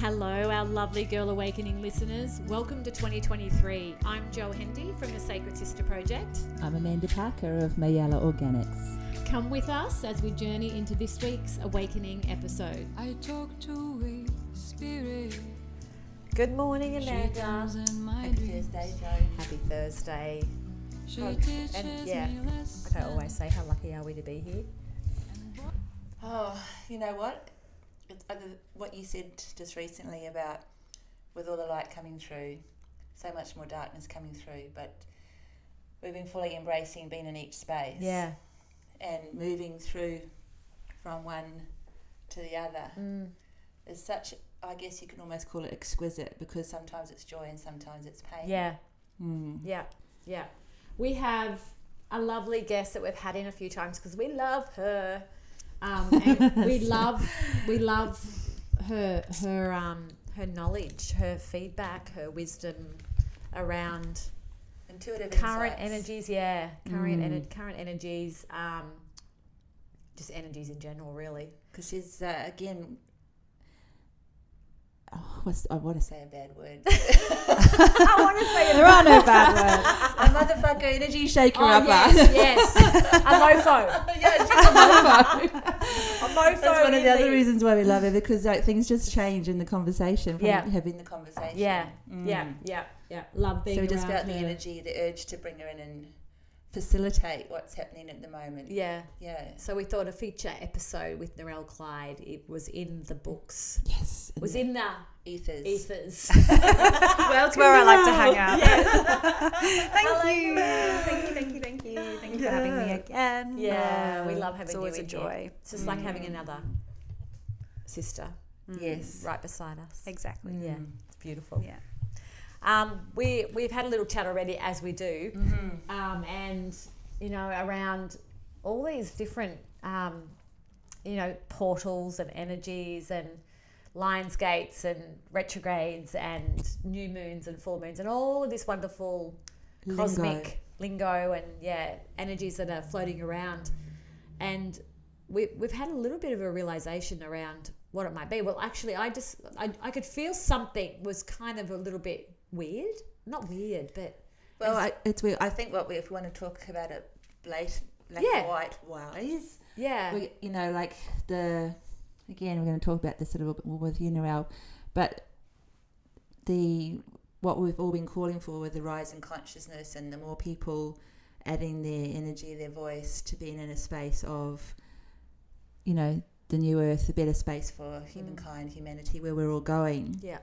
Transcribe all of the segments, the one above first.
Hello, our lovely Girl Awakening listeners. Welcome to 2023. I'm Jo Hendy from the Sacred Sister Project. I'm Amanda Parker of Mayella Organics. Come with us as we journey into this week's Awakening episode. I talk to a spirit. Good morning, Amanda. Happy Thursday, Jo. Happy Thursday. And yeah, like I always say, how lucky are we to be here? Oh, you know what? What you said just recently about with all the light coming through, so much more darkness coming through, but we've been fully embracing being in each space. Yeah. And moving through from one to the other is such, I guess you can almost call it exquisite, because sometimes it's joy and sometimes it's pain. Yeah. Yeah. We have a lovely guest that we've had in a few times because we love her. And we love her knowledge, her feedback, her wisdom around intuitive current insights. energies. Current energies, just energies in general, really. Because she's again. I want to say a bad word. I want to say There are no bad words. A motherfucker energy shaker upper. Yes. A mofo. Yeah, she's a mofo. A mofo. That's one of the other reasons why we love her, because like things just change in the conversation from having the conversation. Yeah. Love being so we just around felt the her. energy, the urge to bring her in and facilitate what's happening at the moment. Yeah. So we thought a feature episode with Narelle Clyde. It was in the books. Yes. It was in the ethers. Well, That's where I like to hang out. Yes. Thank you for having me again. Yeah, we love having you. It's always in a joy. here. It's just like having another sister Yes. right beside us. Exactly. Yeah, it's beautiful. Yeah. We've had a little chat already, as we do, and around all these different portals and energies and Lions Gates and retrogrades and new moons and full moons and all of this wonderful cosmic lingo and energies that are floating around. And we've had a little bit of a realization around what it might be. Well, actually, I could feel something was kind of a little bit weird. Not weird, but it's weird. I think if we want to talk about it black and white wise, again, we're going to talk about this a little bit more with you, Narelle, but what we've all been calling for with the rise in consciousness and the more people adding their energy, their voice to being in a space of, the new earth, a better space for humankind, humanity, where we're all going. Yeah.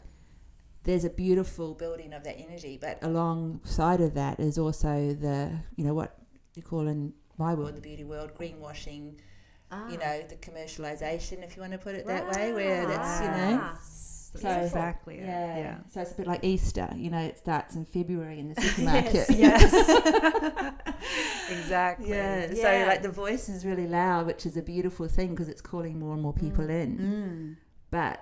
There's a beautiful building of that energy, but alongside of that is also the, what you call in my world, the beauty world, greenwashing, the commercialization, if you want to put it that way, where that's, So exactly. Yeah. So it's a bit like Easter, it starts in February in the supermarket. Yes. Exactly. Yeah. So like the voice is really loud, which is a beautiful thing because it's calling more and more people in. But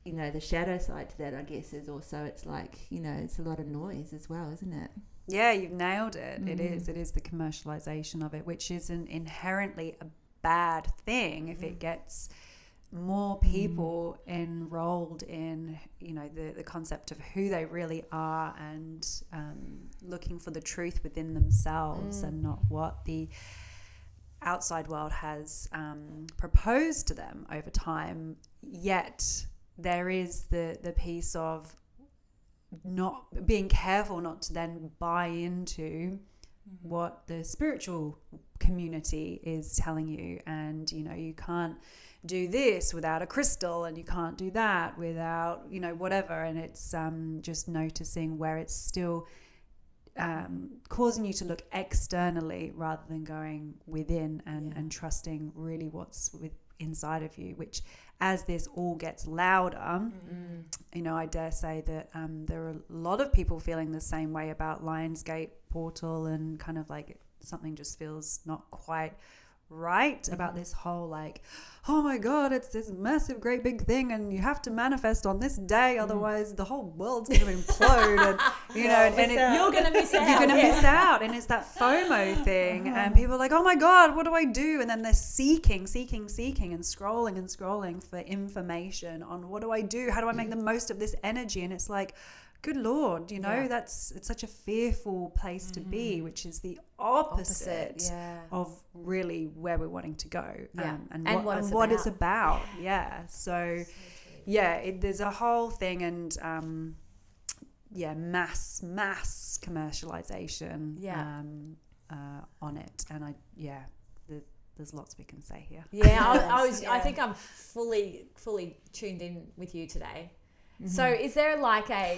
the shadow side to that, I guess, is also it's like, it's a lot of noise as well, isn't it? Yeah, you've nailed it. It is the commercialization of it, which isn't inherently a bad thing if it gets more people enrolled in, the concept of who they really are and looking for the truth within themselves and not what the outside world has proposed to them over time. Yet there is the piece of not being careful not to then buy into what the spiritual community is telling you, and you can't do this without a crystal, and you can't do that without whatever, and it's just noticing where it's still causing you to look externally rather than going within and trusting really what's inside of you, which as this all gets louder, I dare say that there are a lot of people feeling the same way about Lionsgate portal, and kind of like something just feels not quite right? About this whole like, oh my God, it's this massive, great big thing, and you have to manifest on this day, otherwise the whole world's going to implode, and you're going to miss out. You're going to miss out, and it's that FOMO thing, and people are like, oh my God, what do I do? And then they're seeking, and scrolling for information on what do I do? How do I make the most of this energy? And it's like, good Lord, it's such a fearful place to be, which is the opposite of really where we're wanting to go, and what it's about. Yeah. So there's a whole thing, and mass commercialization on it, and there's lots we can say here. I think I'm fully tuned in with you today. So is there like a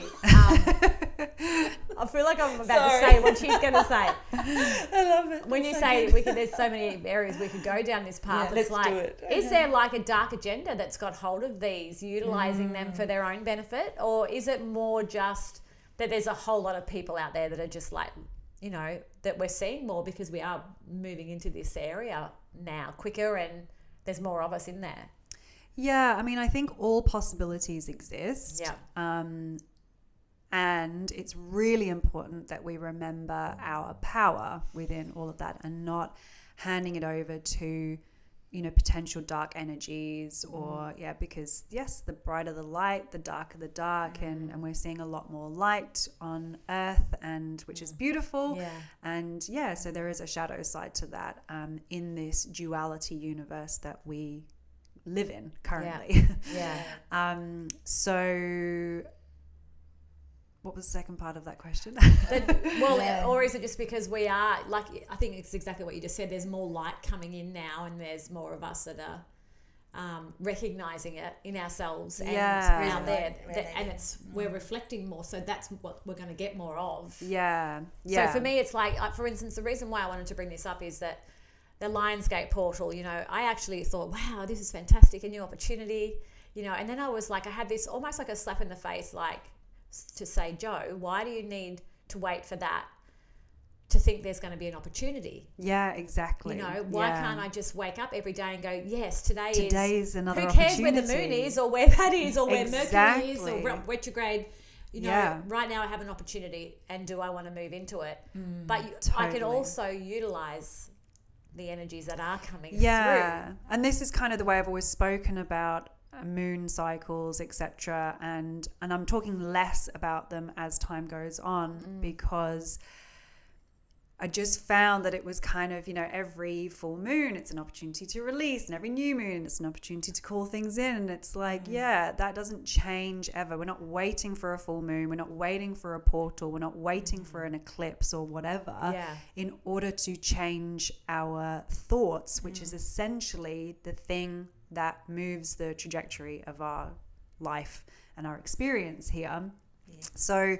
I feel like I'm about to say what she's going to say. I love it. When you say there's so many areas we could go down this path, it's like, do it. Is there like a dark agenda that's got hold of these, utilizing them for their own benefit? Or is it more just that there's a whole lot of people out there that are just like, that we're seeing more because we are moving into this area now quicker and there's more of us in there? Yeah, I mean, I think all possibilities exist. Yeah. And it's really important that we remember our power within all of that and not handing it over to, potential dark energies or, because yes, the brighter the light, the darker the dark. And we're seeing a lot more light on Earth, and which is beautiful. Yeah. And so there is a shadow side to that in this duality universe that we live in currently. So what was the second part of that question? Or is it just because we are, like, I think it's exactly what you just said, there's more light coming in now and there's more of us that are recognizing it in ourselves and out there, and we're reflecting more, so that's what we're going to get more of. So for me, it's like, for instance, the reason why I wanted to bring this up is that the Lionsgate portal, I actually thought, wow, this is fantastic, a new opportunity, and then I was like, I had this almost like a slap in the face, like, to say, Joe, why do you need to wait for that to think there's going to be an opportunity? Yeah, exactly. Why can't I just wake up every day and go, yes, today is another who opportunity. Cares where the moon is or where that is or where Mercury is or retrograde? Right now I have an opportunity, and do I want to move into it? But totally. I can also utilize the energies that are coming through. And this is kind of the way I've always spoken about moon cycles, etc., and I'm talking less about them as time goes on, because I just found that it was kind of, every full moon it's an opportunity to release, and every new moon it's an opportunity to call things in, and it's like, that doesn't change ever. We're not waiting for a full moon, we're not waiting for a portal, we're not waiting for an eclipse or whatever in order to change our thoughts, which is essentially the thing that moves the trajectory of our life and our experience here. So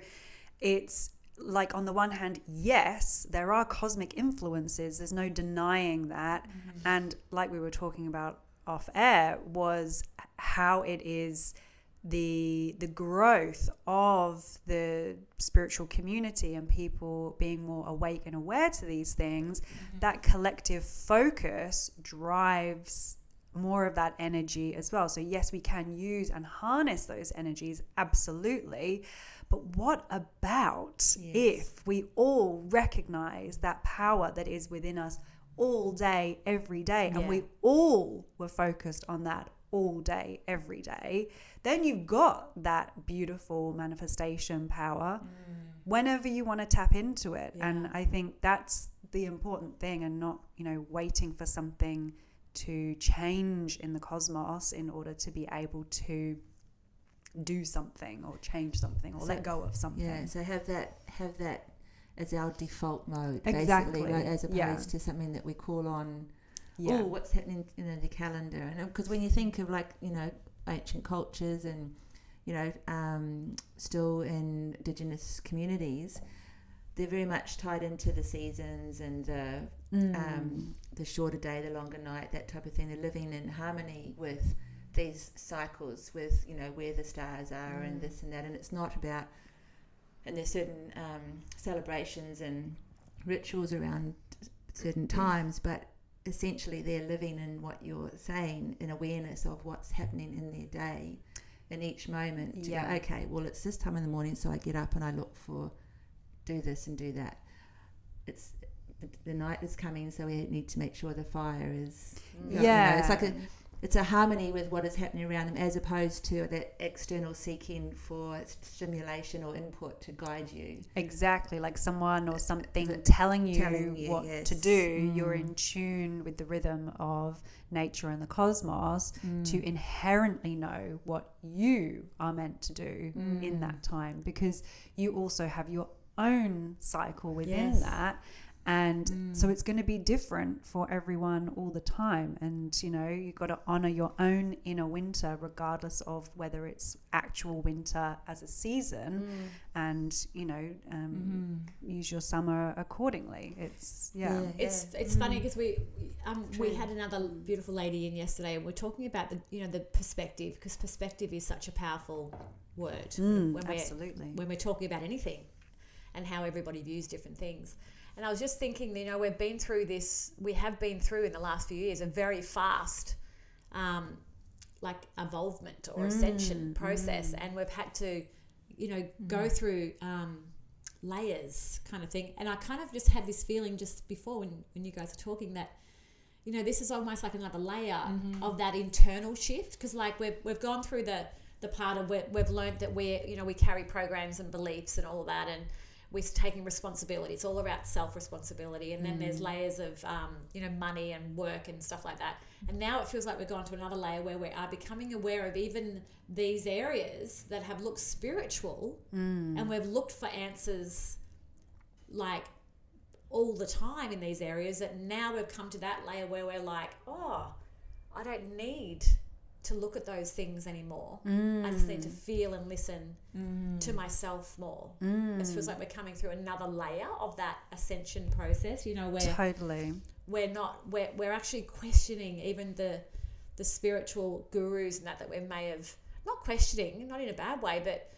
it's like, on the one hand, yes, there are cosmic influences, there's no denying that. And like we were talking about off air, was how it is the growth of the spiritual community and people being more awake and aware to these things. That collective focus drives more of that energy as well. So yes, we can use and harness those energies, absolutely. But what about if we all recognize that power that is within us all day, every day, and we all were focused on that all day, every day? Then you've got that beautiful manifestation power whenever you want to tap into it. And I think that's the important thing, and not, waiting for something to change in the cosmos in order to be able to do something or change something or let go of something. So have that as our default mode, exactly, basically, right? As opposed to something that we call on. Oh, what's happening in the calendar? And because when you think of, like, ancient cultures and still in indigenous communities, they're very much tied into the seasons and the shorter day, the longer night, that type of thing. They're living in harmony with these cycles, with where the stars are and this and that. And it's not about, and there's certain celebrations and rituals around certain times, but essentially they're living in what you're saying, in awareness of what's happening in their day in each moment, to go, okay, well, it's this time in the morning, so I get up and I look for do this and do that. It's the night is coming, so we need to make sure the fire is it's like it's a harmony with what is happening around them, as opposed to that external seeking for stimulation or input to guide you. Exactly, like someone or something telling you what to do. You're in tune with the rhythm of nature and the cosmos to inherently know what you are meant to do in that time, because you also have your own cycle within that. And so it's going to be different for everyone all the time. And, you know, you've got to honor your own inner winter, regardless of whether it's actual winter as a season, and, you know, use your summer accordingly. It's funny because we had another beautiful lady in yesterday, and we're talking about the perspective, because perspective is such a powerful word absolutely when we're talking about anything, and how everybody views different things. And I was just thinking, you know, we have been through in the last few years a very fast evolvement or ascension process, and we've had to, you know, go through layers kind of thing. And I kind of just had this feeling just before when you guys are talking that, you know, this is almost like another layer of that internal shift, because like we've gone through the part of where we've learned that we carry programs and beliefs and all that, and we're taking responsibility. It's all about self-responsibility. And then there's layers of, money and work and stuff like that. And now it feels like we've gone to another layer where we are becoming aware of even these areas that have looked spiritual, and we've looked for answers like all the time in these areas, that now we've come to that layer where we're like, oh, I don't need to look at those things anymore. I just need to feel and listen to myself more. It feels like we're coming through another layer of that ascension process, you know, where we're actually questioning even the spiritual gurus and that we may have, not questioning, not in a bad way, but,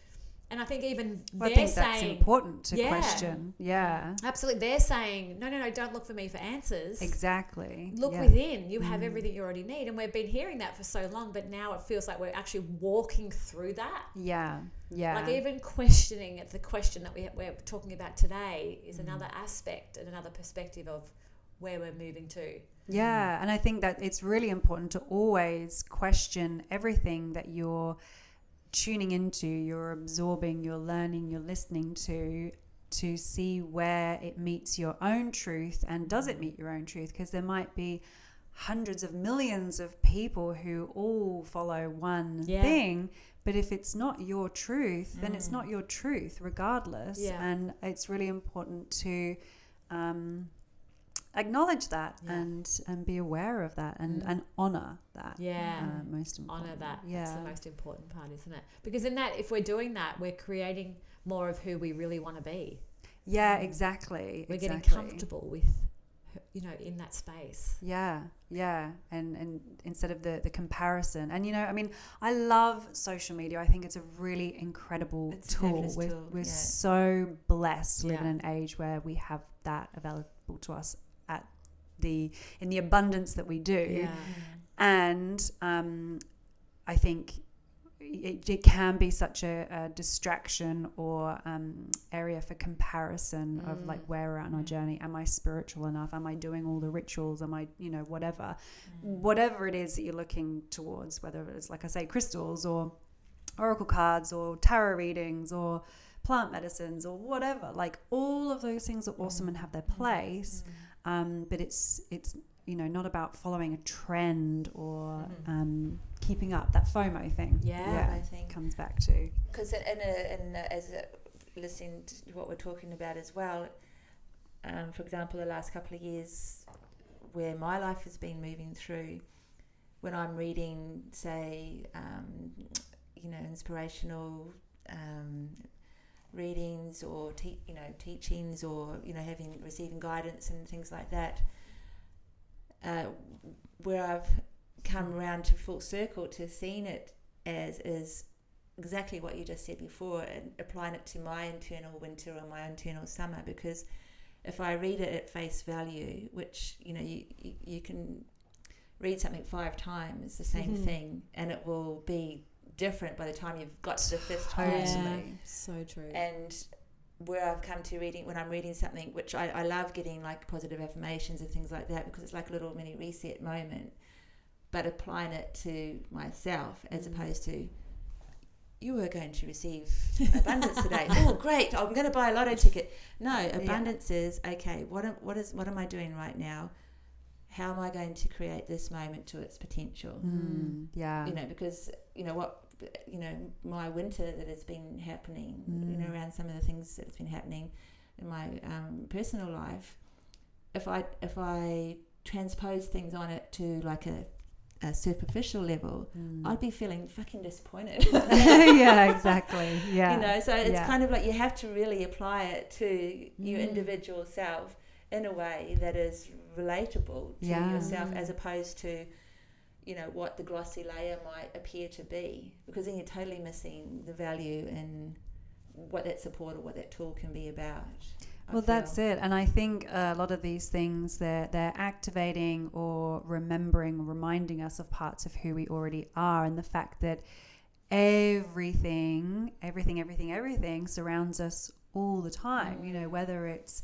and I think even I they're think saying, that's important to question. Yeah, absolutely. They're saying, no, don't look for me for answers. Exactly. Look within. You have everything you already need. And we've been hearing that for so long, but now it feels like we're actually walking through that. Yeah. Like even questioning the question that we're talking about today is another aspect and another perspective of where we're moving to. Yeah, and I think that it's really important to always question everything that you're tuning into, you're absorbing, you're learning, you're listening to see where it meets your own truth, and does it meet your own truth? Because there might be hundreds of millions of people who all follow one thing, but if it's not your truth, then it's not your truth regardless. And it's really important to acknowledge that and be aware of that and honor that. Most important. Honor that. That's the most important part, isn't it? Because in that, if we're doing that, we're creating more of who we really want to be. Yeah, exactly. We're getting comfortable with, you know, in that space. Yeah. And instead of the comparison. And, you know, I mean, I love social media. I think it's a really incredible tool. We're so blessed to live in an age where we have that available to us in the abundance that we do. And I think it can be such a distraction or area for comparison of like where we're at on our journey. Am I spiritual enough? Am I doing all the rituals? Am I, you know, whatever it is that you're looking towards, whether it's, like I say, crystals or oracle cards or tarot readings or plant medicines or whatever. Like all of those things are awesome and have their place. But it's you know, not about following a trend or keeping up, that FOMO thing. I think comes back to, because listening to what we're talking about as well, for example, the last couple of years where my life has been moving through, when I'm reading, say, inspirational readings or teachings, or receiving guidance and things like that, where I've come around to full circle to seeing it as is exactly what you just said before, and applying it to my internal winter or my internal summer, because if I read it at face value, which, you know, you can read something 5 times, the same thing, and it will be different by the time you've got to the 5th time. Yeah, so true. And where I've come to reading, when I'm reading something, which I love getting like positive affirmations and things like that, because it's like a little mini reset moment, but applying it to myself as opposed to, you are going to receive abundance today. Oh, great! I'm going to buy a lotto ticket. No, abundance is okay. What am I doing right now? How am I going to create this moment to its potential? Yeah, you know, because you know what, you know, my winter that has been happening, you know, around some of the things that's been happening in my personal life. If I transpose things on it to like a superficial level, I'd be feeling fucking disappointed. yeah, exactly. Yeah, you know, so it's kind of like you have to really apply it to your individual self in a way that is relatable to yourself, as opposed to, you know, what the glossy layer might appear to be, because then you're totally missing the value in what that support or what that tool can be about. Well, that's it. And I think a lot of these things, they're activating or reminding us of parts of who we already are, and the fact that everything surrounds us all the time. You know, whether it's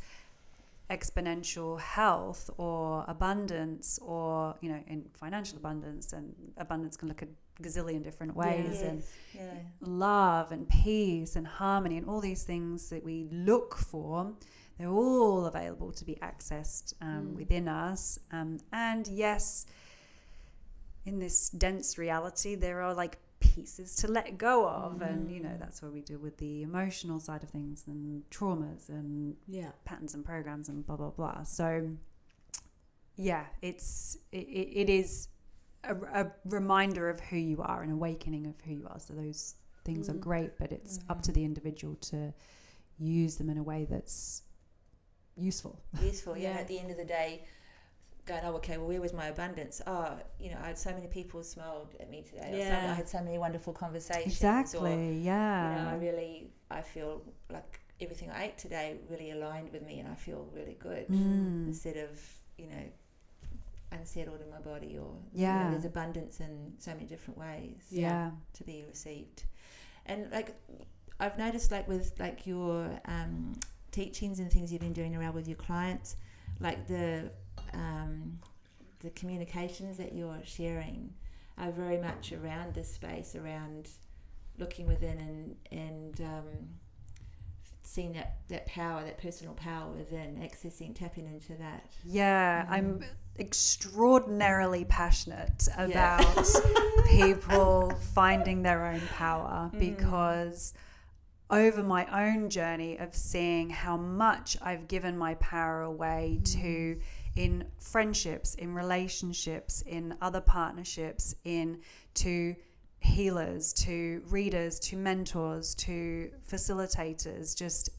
exponential health or abundance, or, you know, in financial abundance, and abundance can look a gazillion different ways, and love and peace and harmony and all these things that we look for, they're all available to be accessed within us. And yes, in this dense reality, there are like pieces to let go of, and you know, that's where we deal with the emotional side of things and traumas and patterns and programs and blah blah blah. So yeah, it is a reminder of who you are, an awakening of who you are. So those things are great, but it's up to the individual to use them in a way that's useful. At the end of the day, going, oh, okay, well, where was my abundance? Oh, you know, I had so many people smiled at me today. Or I had so many wonderful conversations. Exactly, or, yeah. You know, I feel like everything I ate today really aligned with me, and I feel really good instead of, you know, unsettled in my body, or you know, there's abundance in so many different ways to be received. And like I've noticed, like with like your teachings and things you've been doing around with your clients, like the communications that you're sharing are very much around this space, around looking within and seeing that power, that personal power within, tapping into that. I'm extraordinarily passionate about people finding their own power, because over my own journey of seeing how much I've given my power away to, in friendships, in relationships, in other partnerships, to healers, to readers, to mentors, to facilitators, just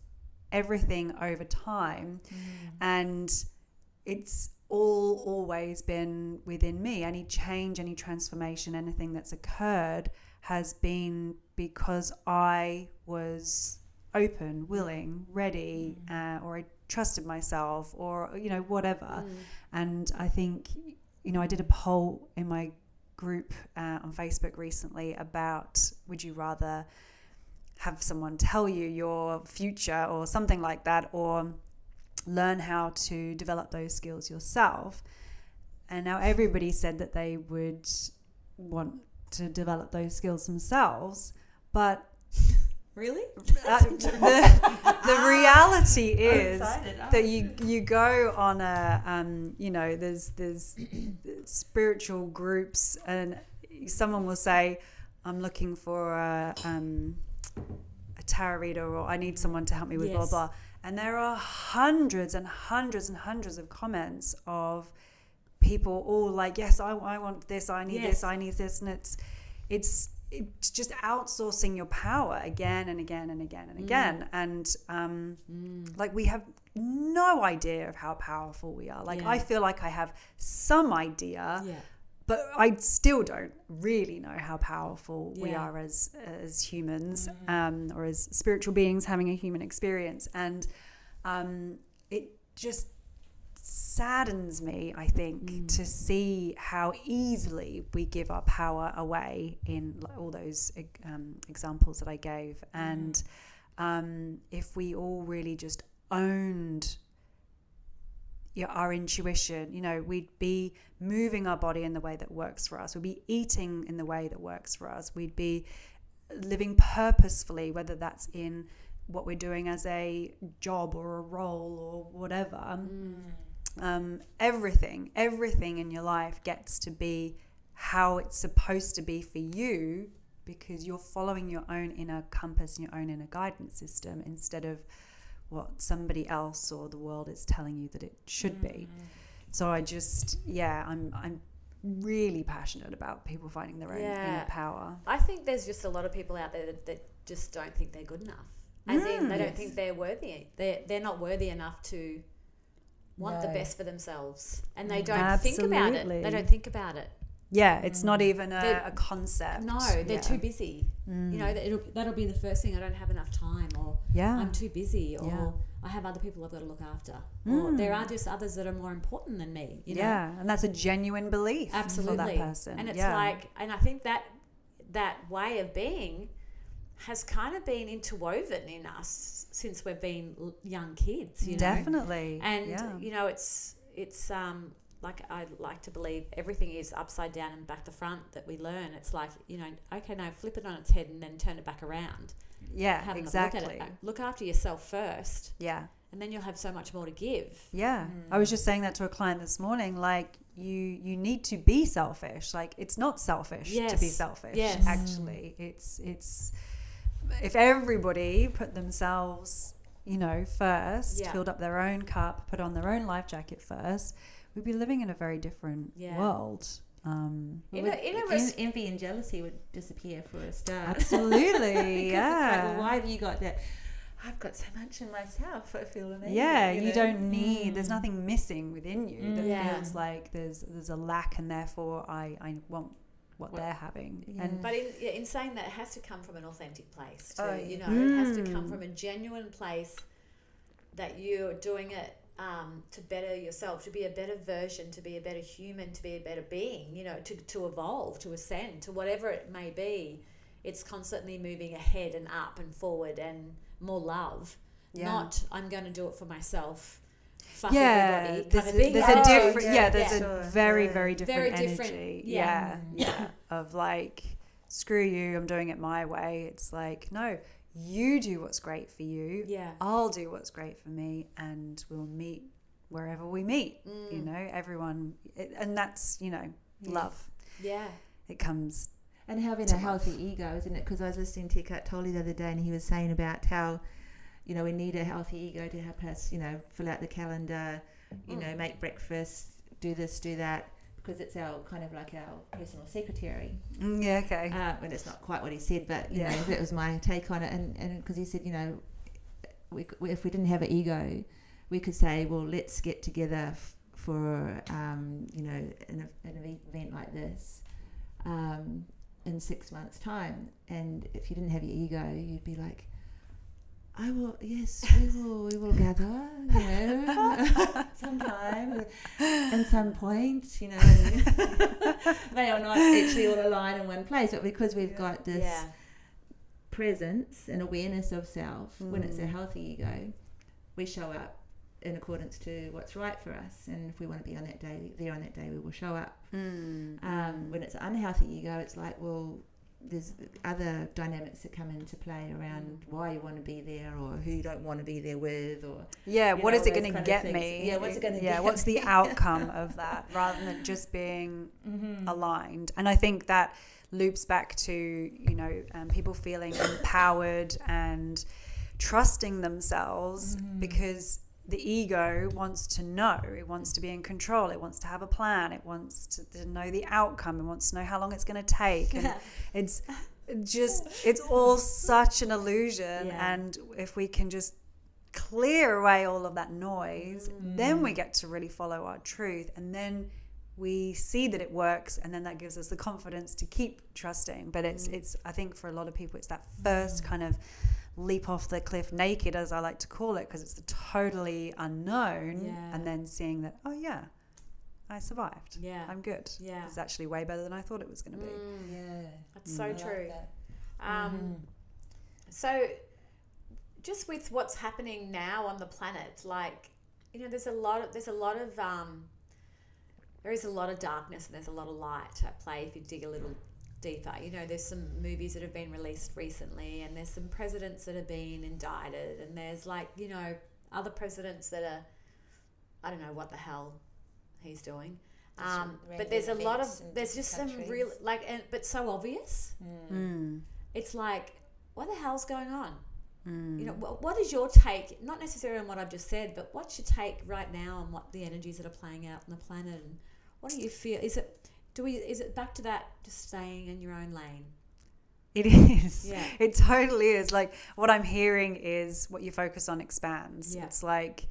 everything over time. And it's always been within me. Any change, any transformation, anything that's occurred has been because I was open, willing, ready, or I trusted myself, or, you know, whatever. And I think, you know, I did a poll in my group on Facebook recently about, would you rather have someone tell you your future or something like that, or learn how to develop those skills yourself? And now everybody said that they would want to develop those skills themselves, but really the reality is that you go on a you know, there's spiritual groups, and someone will say, I'm looking for a tarot reader, or I need someone to help me with blah blah, and there are hundreds and hundreds and hundreds of comments of people all like, yes, I want this, I need this, I need this, and it's just outsourcing your power again and again and again and again. And like, we have no idea of how powerful we are. Like, I feel like I have some idea, but I still don't really know how powerful we are as humans, or as spiritual beings having a human experience. And just saddens me, I think, to see how easily we give our power away in all those examples that I gave. And if we all really just owned our intuition, we'd be moving our body in the way that works for us. We'd be eating in the way that works for us. We'd be living purposefully, whether that's in what we're doing as a job or a role or whatever. Everything in your life gets to be how it's supposed to be for you, because you're following your own inner compass and your own inner guidance system instead of what somebody else or the world is telling you that it should be. So I just, I'm really passionate about people finding their own inner power. I think there's just a lot of people out there that just don't think they're good enough. As in, they don't think they're worthy. They're not worthy enough to want the best for themselves. And they don't think about it. They don't think about it. Yeah, it's not even a concept. No, they're too busy. That'll be the first thing. I don't have enough time, or I'm too busy, or I have other people I've got to look after, or there are just others that are more important than me. Yeah, and that's a genuine belief for that person. And it's like, and I think that way of being has kind of been interwoven in us since we've been young kids. Definitely, and it's like I like to believe everything is upside down and back to front that we learn. It's like, okay, no, flip it on its head and then turn it back around. Yeah, exactly. Look after yourself first. Yeah. And then you'll have so much more to give. Yeah. I was just saying that to a client this morning, like you need to be selfish. Like, it's not selfish to be selfish. Yes. Actually, it's if everybody put themselves, first, filled up their own cup, put on their own life jacket first, we'd be living in a very different world. Envy and jealousy would disappear for a start. Absolutely, yeah. It's like, well, why have you got that? I've got so much in myself. I feel amazing. Yeah, you don't need. There's nothing missing within you that feels like there's a lack, and therefore I want what they're having. Yeah. And but in saying that, it has to come from an authentic place too. It has to come from a genuine place that you're doing it to better yourself, to be a better version, to be a better human, to be a better being, to evolve, to ascend, to whatever it may be. It's constantly moving ahead and up and forward and more love. Not, I'm going to do it for myself. Fuck everybody. There's a very, very different energy. Yeah. Of like, screw you, I'm doing it my way. It's like, no, you do what's great for you. Yeah. I'll do what's great for me, and we'll meet wherever we meet. Everyone, and that's love. Yeah. It comes. And having a healthy ego, isn't it? Because I was listening to Eckhart Tolle the other day, and he was saying about how, we need a healthy ego to help us, fill out the calendar, make breakfast, do this, do that, because it's our kind of like our personal secretary. Yeah, okay. And it's not quite what he said, but that was my take on it. And because he said, if we didn't have an ego, we could say, well, let's get together for an event like this. In 6 months' time, and if you didn't have your ego, you'd be like, we will gather, sometime, at some point, they are not actually all aligned in one place, but because we've got this presence and awareness of self, when it's a healthy ego, we show up in accordance to what's right for us, and if we want to be on that day, we will show up. When it's an unhealthy ego, it's like, well, there's other dynamics that come into play around why you want to be there, or who you don't want to be there with, or what is it going to get me? What's it going to get what's the outcome of that, rather than just being aligned. And I think that loops back to people feeling empowered and trusting themselves, because the ego wants to know, it wants to be in control, it wants to have a plan, it wants to know the outcome, it wants to know how long it's going to take, and it's all such an illusion. And if we can just clear away all of that noise, then we get to really follow our truth, and then we see that it works, and then that gives us the confidence to keep trusting. But it's I think for a lot of people, it's that first kind of leap off the cliff naked, as I like to call it, because it's the totally unknown. Yeah. And then seeing that, oh yeah, I survived. Yeah. I'm good. Yeah. It's actually way better than I thought it was going to be. Yeah. That's so I like true. that. So just with what's happening now on the planet, like, you know, there is a lot of darkness and there's a lot of light at play if you dig a little deeper. You know, there's some movies that have been released recently, and there's some presidents that have been indicted, and there's, like, you know, other presidents that are, I don't know what the hell he's doing. But there's a lot of, there's just some real, like, but so obvious. It's like, what the hell's going on? You know, what is your take, not necessarily on what I've just said, but what's your take right now on what the energies that are playing out on the planet, and what do you feel? Is it back to that, just staying in your own lane? It is. Yeah. It totally is. Like, what I'm hearing is what you focus on expands. Yeah. It's like,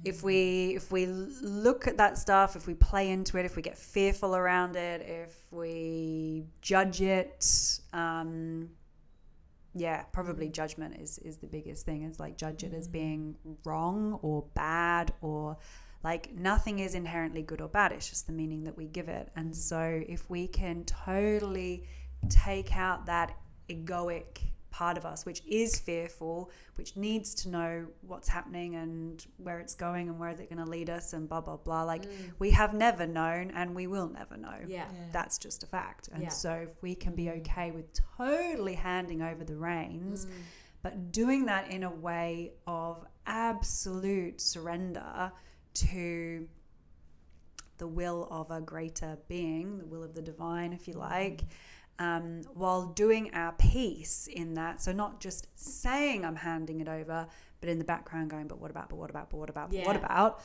if we look at that stuff, if we play into it, if we get fearful around it, if we judge it, probably judgment is the biggest thing. It's like, judge it as being wrong or bad, or like, nothing is inherently good or bad. It's just the meaning that we give it. And so if we can totally take out that egoic part of us, which is fearful, which needs to know what's happening and where it's going and where is it going to lead us and blah, blah, blah. Like, we have never known and we will never know. Yeah. That's just a fact. And so if we can be okay with totally handing over the reins, but doing that in a way of absolute surrender to the will of a greater being, the will of the divine, if you like, while doing our piece in that. So not just saying I'm handing it over, but in the background going, but what about,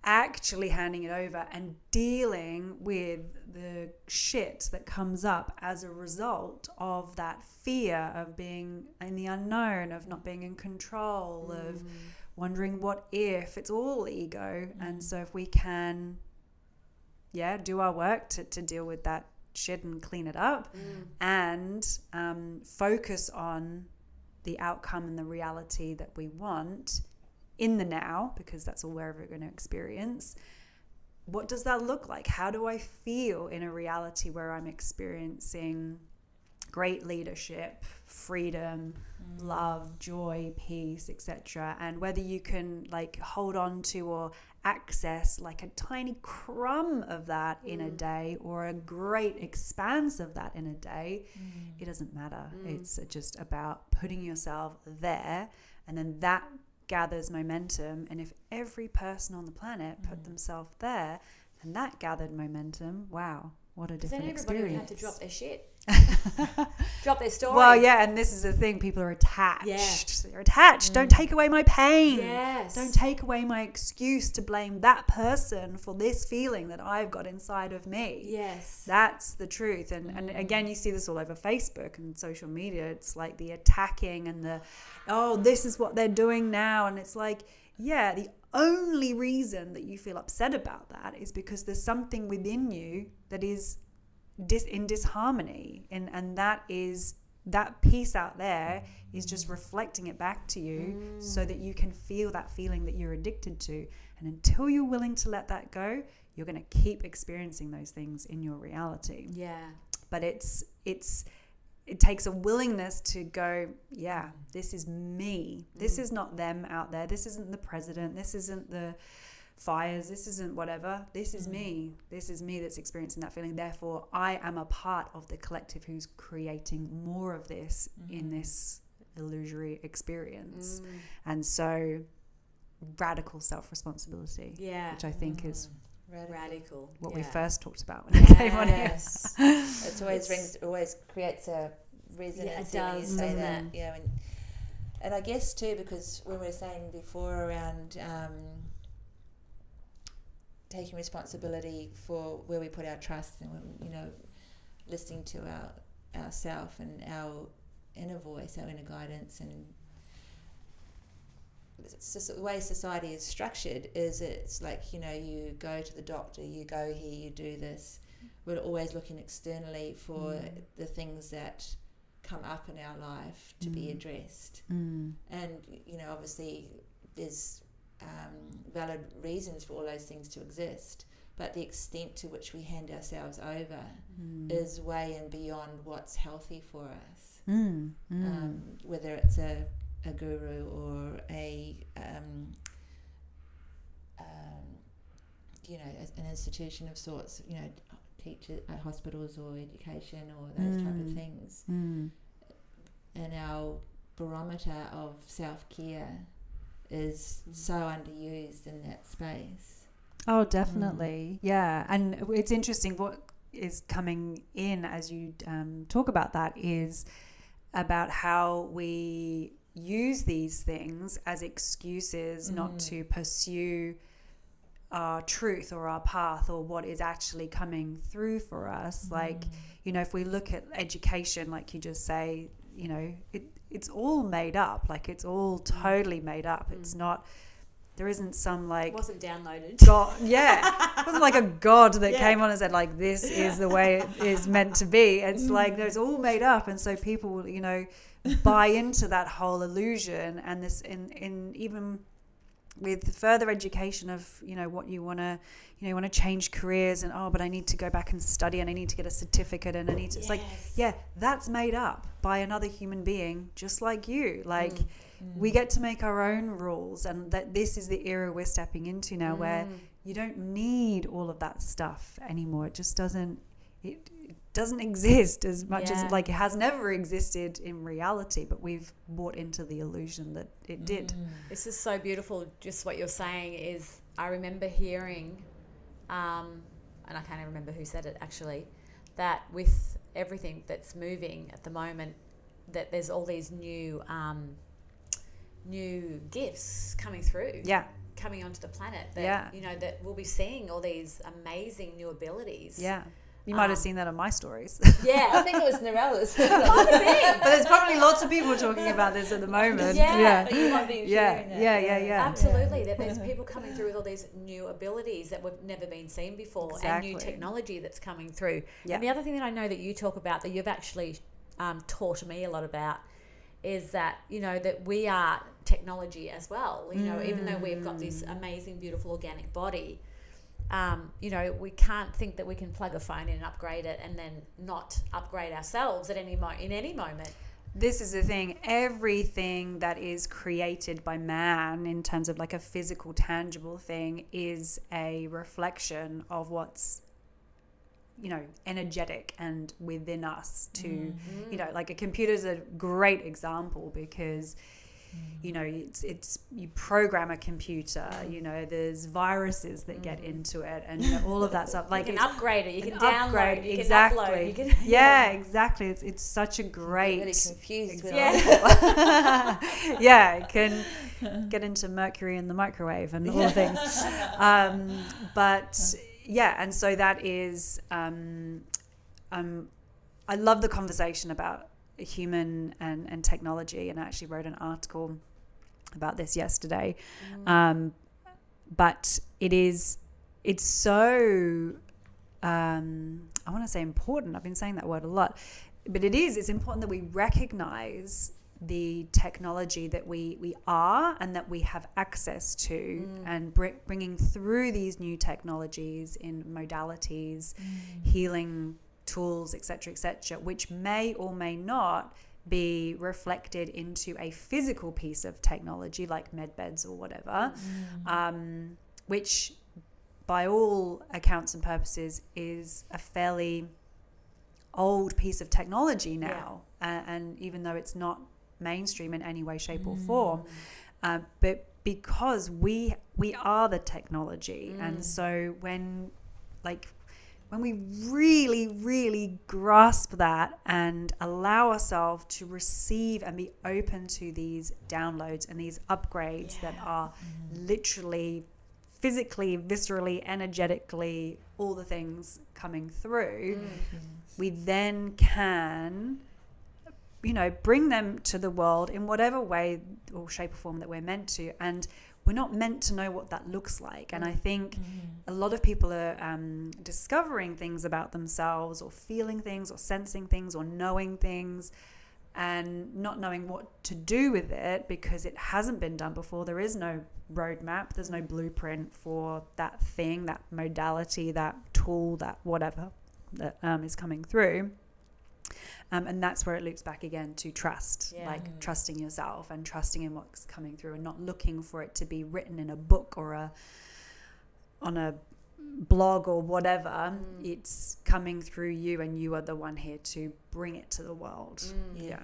actually handing it over and dealing with the shit that comes up as a result of that fear of being in the unknown, of not being in control, of wondering what if. It's all ego. And so if we can do our work to deal with that shit and clean it up, and focus on the outcome and the reality that we want in the now, because that's all we're ever going to experience. What does that look like? How do I feel in a reality where I'm experiencing great leadership, freedom, love, joy, peace, etc.? And whether you can like hold on to or access like a tiny crumb of that in a day, or a great expanse of that in a day, it doesn't matter. It's just about putting yourself there, and then that gathers momentum. And if every person on the planet put themselves there, and that gathered momentum, wow, what a different experience. Then everybody would have to drop their shit. Drop their story. Well, yeah, and this is the thing, people are attached. Yeah. They're attached. Don't take away my pain. Yes. Don't take away my excuse to blame that person for this feeling that I've got inside of me. Yes. That's the truth. And again, you see this all over Facebook and social media. It's like the attacking and the, oh, this is what they're doing now. And it's like, yeah, the only reason that you feel upset about that is because there's something within you that is in disharmony, and that piece out there is just reflecting it back to you, so that you can feel that feeling that you're addicted to. And until you're willing to let that go, you're going to keep experiencing those things in your reality. Yeah. But it takes a willingness to go, yeah, this is me. This is not them out there. This isn't the president. This isn't the fires, this isn't whatever, this is me. This is me that's experiencing that feeling. Therefore, I am a part of the collective who's creating more of this in this illusory experience. And so, radical self-responsibility, which I think is radical. What we first talked about when I came on here. It always creates a resonance. Yeah, it does, when you say doesn't that. it? Yeah, and I guess too, because when we were saying before around taking responsibility for where we put our trust, and listening to ourself and our inner voice, our inner guidance, and it's just the way society is structured. It's like, you go to the doctor, you go here, you do this. We're always looking externally for the things that come up in our life to be addressed. And obviously there's valid reasons for all those things to exist, but the extent to which we hand ourselves over is way and beyond what's healthy for us. Whether it's a guru or an institution of sorts, teachers, hospitals or education or those type of things. And our barometer of self-care is so underused in that space. Oh, definitely. Yeah. And it's interesting what is coming in as you talk about that is about how we use these things as excuses not to pursue our truth or our path or what is actually coming through for us. Like, if we look at education, like you just say, it's all made up. Like, it's all totally made up. It's not, there isn't some like... It wasn't downloaded. God, yeah. It wasn't like a God that came on and said, like, this is the way it is meant to be. It's like, it's all made up. And so people, buy into that whole illusion. And this, in even with further education of, what you want to, you want to change careers and, but I need to go back and study and I need to get a certificate and I need to, it's like, that's made up by another human being, just like you. Like, we get to make our own rules, and that this is the era we're stepping into now where you don't need all of that stuff anymore. It just doesn't, it doesn't exist as much as like it has never existed in reality, but we've bought into the illusion that it did. This is so beautiful. Just what you're saying is, I remember hearing, and I can't even remember who said it actually, that with everything that's moving at the moment, that there's all these new gifts coming through. Coming onto the planet. That, that we'll be seeing all these amazing new abilities. You might have seen that on my stories. I think it was Narelle's. But there's probably lots of people talking about this at the moment. But you might be sharing that. Absolutely. That there's people coming through with all these new abilities that we've never been seen before, and new technology that's coming through. And the other thing that I know that you talk about, that you've actually taught me a lot about, is that, that we are technology as well. Even though we've got this amazing, beautiful organic body, we can't think that we can plug a phone in and upgrade it and then not upgrade ourselves at in any moment. This is the thing. Everything that is created by man in terms of like a physical, tangible thing is a reflection of what's, energetic and within us to, like a computer is a great example because it's you program a computer, there's viruses that get into it and all of that stuff. Like, you can upgrade it, you can download it, you can upload, you can exactly. It's such a great, really confused with it can get into mercury in the microwave and all the things. And so that is I love the conversation about human and technology, and I actually wrote an article about this yesterday. But it's so I want to say important. I've been saying that word a lot, but it's important that we recognize the technology that we are and that we have access to, and bringing through these new technologies in modalities, healing tools, etc., which may or may not be reflected into a physical piece of technology like med beds or whatever, which by all accounts and purposes is a fairly old piece of technology now, and even though it's not mainstream in any way, shape or form, but because we are the technology, and so when we really, really grasp that and allow ourselves to receive and be open to these downloads and these upgrades that are literally, physically, viscerally, energetically, all the things coming through, we then can, bring them to the world in whatever way or shape or form that we're meant to. And we're not meant to know what that looks like. And I think a lot of people are discovering things about themselves, or feeling things, or sensing things, or knowing things and not knowing what to do with it because it hasn't been done before. There is no roadmap, there's no blueprint for that thing, that modality, that tool, that whatever that is coming through. And that's where it loops back again to trust, like trusting yourself and trusting in what's coming through, and not looking for it to be written in a book or on a blog or whatever. It's coming through you, and you are the one here to bring it to the world. Yeah.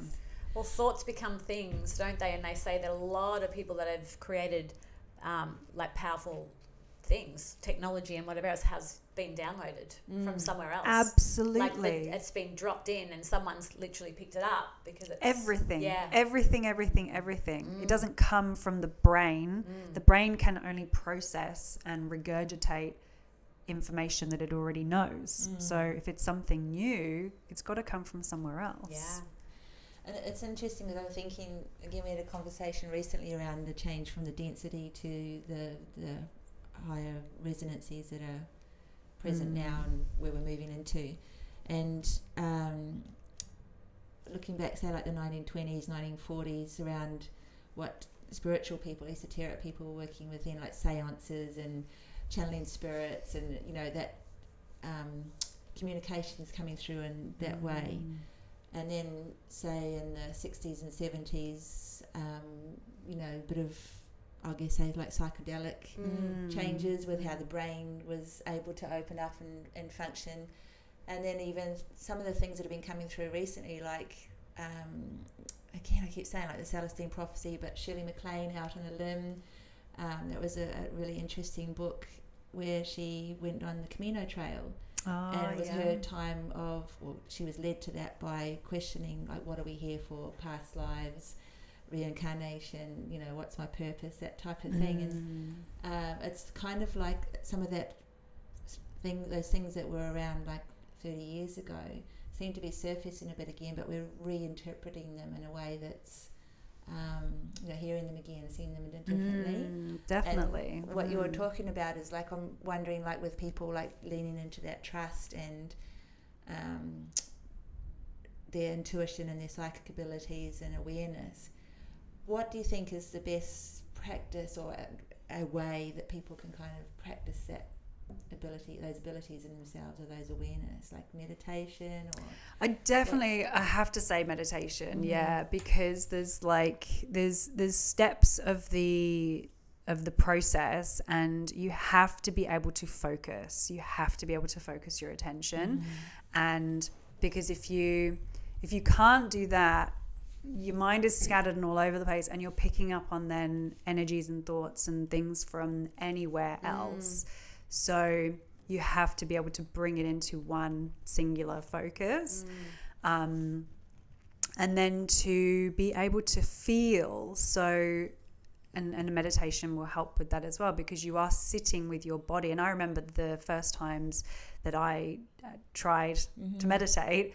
Well, thoughts become things, don't they? And they say that a lot of people that have created like powerful things, technology and whatever else, has been downloaded from somewhere else. Absolutely. Like it's been dropped in and someone's literally picked it up because it's everything. Yeah. Everything. It doesn't come from the brain. The brain can only process and regurgitate information that it already knows. So if it's something new, it's got to come from somewhere else. Yeah. And it's interesting because I was thinking, again, we had a conversation recently around the change from the density to the higher resonancies that are present now and where we're moving into. And looking back, say, like the 1920s, 1940s, around what spiritual people, esoteric people were working within, like seances and channeling spirits, and, you know, that communications coming through in that way. And then, say, in the 60s and 70s, you know, a bit of, I guess, say, like psychedelic changes with how the brain was able to open up and function. And then even some of the things that have been coming through recently, like, again, I keep saying, like the Celestine Prophecy, but Shirley MacLaine, Out on a Limb, that was a really interesting book where she went on the Camino Trail. And it was her time of, well, she was led to that by questioning, like, what are we here for, past lives, reincarnation, you know, what's my purpose, that type of thing. And it's kind of like some of that those things that were around like 30 years ago seem to be surfacing a bit again, but we're reinterpreting them in a way that's you know, hearing them again, seeing them differently. Definitely. And what you were talking about is, like, I'm wondering, like, with people like leaning into that trust and their intuition and their psychic abilities and awareness, what do you think is the best practice or a way that people can kind of practice that ability, those abilities in themselves, or those awareness, like meditation? Or I have to say meditation, because there's steps of the process, and you have to be able to focus. You have to be able to focus your attention, and because if you can't do that, your mind is scattered and all over the place, and you're picking up on then energies and thoughts and things from anywhere else. So you have to be able to bring it into one singular focus, and then to be able to feel. So and a meditation will help with that as well, because you are sitting with your body. And I remember the first times that I tried to meditate,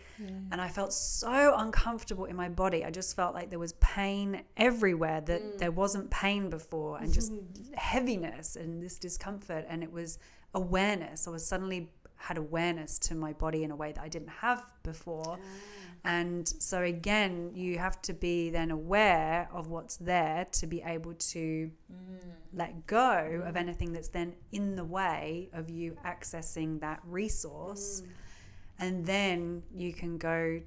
and I felt so uncomfortable in my body. I just felt like there was pain everywhere that there wasn't pain before, and just heaviness and this discomfort. And it was awareness. I was suddenly had awareness to my body in a way that I didn't have before. And so again, you have to be then aware of what's there to be able to let go of anything that's then in the way of you accessing that resource. And then you can go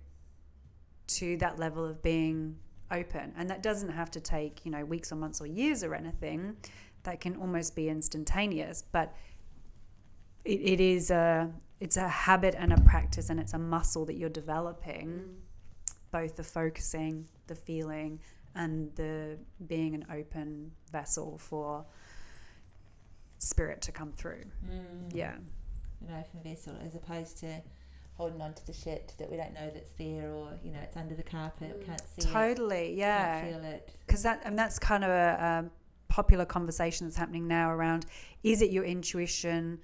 to that level of being open. And that doesn't have to take, you know, weeks or months or years or anything. That can almost be instantaneous, but it's a habit and a practice, and it's a muscle that you're developing, both the focusing, the feeling, and the being an open vessel for spirit to come through. An open vessel, as opposed to holding on to the shit that we don't know that's there, or, you know, it's under the carpet, we can't see totally, it, yeah, can't feel it. Because that's kind of a popular conversation that's happening now around, is it your intuition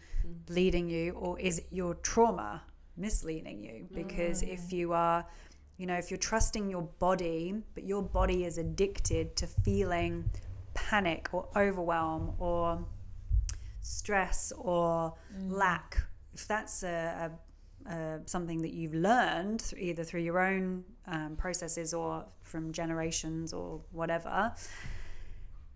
leading you, or is it your trauma misleading you? Because if you are, you know, if you're trusting your body, but your body is addicted to feeling panic or overwhelm or stress or lack, if that's a something that you've learned either through your own processes or from generations or whatever,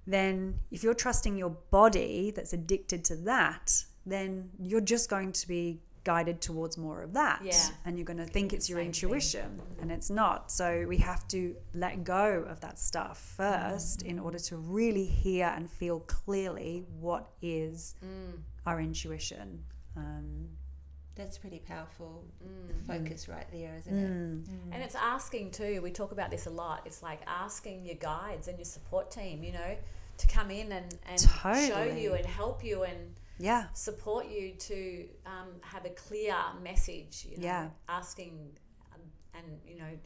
then if you're trusting your body that's addicted to that, then you're just going to be guided towards more of that. And you're going to think it's your intuition, and it's not. So we have to let go of that stuff first in order to really hear and feel clearly what is our intuition. That's pretty powerful focus right there, isn't it? And it's asking too. We talk about this a lot. It's like asking your guides and your support team, you know, to come in and show you and help you and support you to have a clear message, you know, asking and, you know,